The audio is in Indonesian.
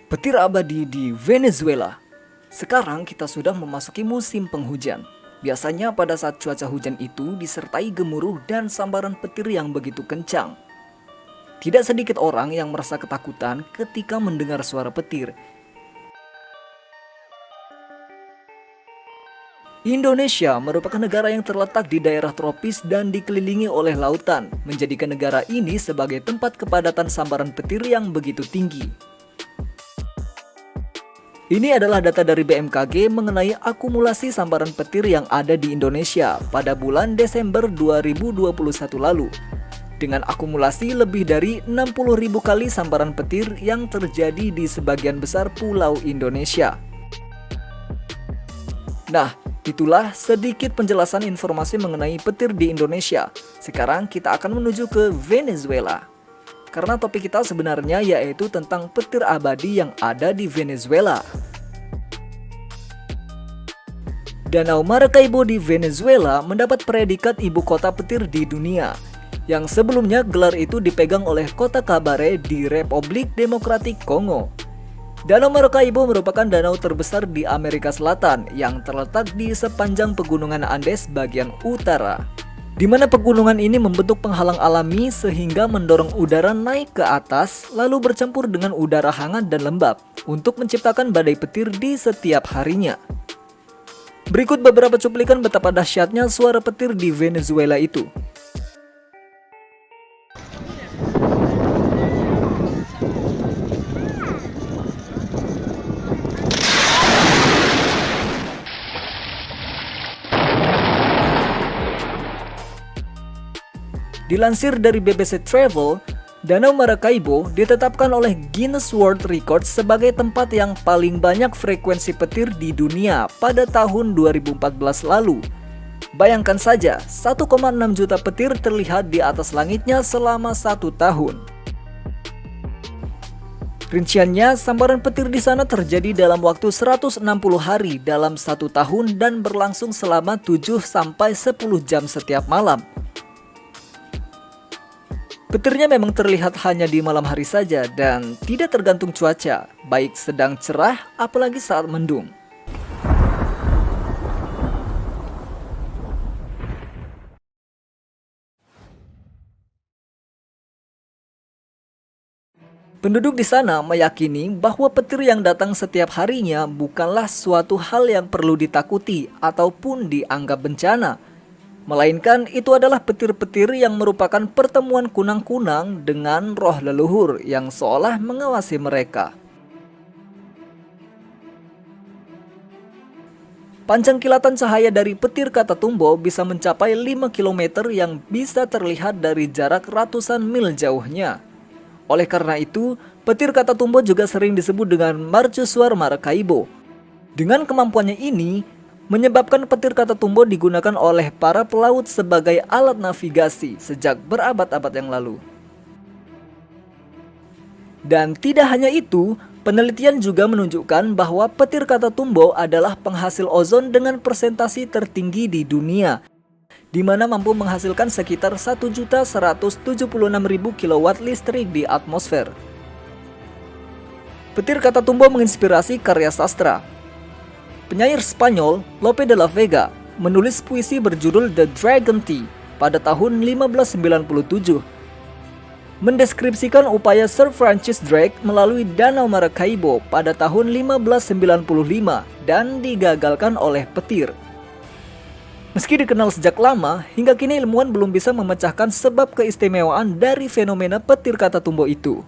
Petir abadi di Venezuela. Sekarang kita sudah memasuki musim penghujan. Biasanya pada saat cuaca hujan itu disertai gemuruh dan sambaran petir yang begitu kencang. Tidak sedikit orang yang merasa ketakutan ketika mendengar suara petir. Indonesia merupakan negara yang terletak di daerah tropis dan dikelilingi oleh lautan, menjadikan negara ini sebagai tempat kepadatan sambaran petir yang begitu tinggi. Ini adalah data dari BMKG mengenai akumulasi sambaran petir yang ada di Indonesia pada bulan Desember 2021 lalu. Dengan akumulasi lebih dari 60.000 kali sambaran petir yang terjadi di sebagian besar pulau Indonesia. Nah, itulah sedikit penjelasan informasi mengenai petir di Indonesia. Sekarang kita akan menuju ke Venezuela. Karena topik kita sebenarnya yaitu tentang petir abadi yang ada di Venezuela. Danau Maracaibo di Venezuela mendapat predikat ibu kota petir di dunia. Yang sebelumnya gelar itu dipegang oleh kota Cabaré di Republik Demokratik Kongo. Danau Maracaibo merupakan danau terbesar di Amerika Selatan yang terletak di sepanjang pegunungan Andes bagian utara, di mana pegunungan ini membentuk penghalang alami sehingga mendorong udara naik ke atas lalu bercampur dengan udara hangat dan lembab untuk menciptakan badai petir di setiap harinya. Berikut beberapa cuplikan betapa dahsyatnya suara petir di Venezuela itu. Dilansir dari BBC Travel, Danau Maracaibo ditetapkan oleh Guinness World Records sebagai tempat yang paling banyak frekuensi petir di dunia pada tahun 2014 lalu. Bayangkan saja, 1,6 juta petir terlihat di atas langitnya selama 1 tahun. Rinciannya, sambaran petir di sana terjadi dalam waktu 160 hari dalam 1 tahun dan berlangsung selama 7-10 jam setiap malam. Petirnya memang terlihat hanya di malam hari saja dan tidak tergantung cuaca, baik sedang cerah apalagi saat mendung. Penduduk di sana meyakini bahwa petir yang datang setiap harinya bukanlah suatu hal yang perlu ditakuti ataupun dianggap bencana. Melainkan itu adalah petir-petir yang merupakan pertemuan kunang-kunang dengan roh leluhur yang seolah mengawasi mereka. Panjang kilatan cahaya dari petir Catatumbo bisa mencapai 5 km yang bisa terlihat dari jarak ratusan mil jauhnya. Oleh karena itu, petir Catatumbo juga sering disebut dengan Mercusuar Maracaibo. Dengan kemampuannya ini, menyebabkan petir Catatumbo digunakan oleh para pelaut sebagai alat navigasi sejak berabad-abad yang lalu. Dan tidak hanya itu, penelitian juga menunjukkan bahwa petir Catatumbo adalah penghasil ozon dengan persentase tertinggi di dunia, di mana mampu menghasilkan sekitar 1.176.000 kW listrik di atmosfer. Petir Catatumbo menginspirasi karya sastra. Penyair Spanyol Lope de la Vega menulis puisi berjudul The Dragon Tea pada tahun 1597, mendeskripsikan upaya Sir Francis Drake melalui Danau Maracaibo pada tahun 1595 dan digagalkan oleh petir. Meski dikenal sejak lama, hingga kini ilmuwan belum bisa memecahkan sebab keistimewaan dari fenomena petir Catatumbo itu.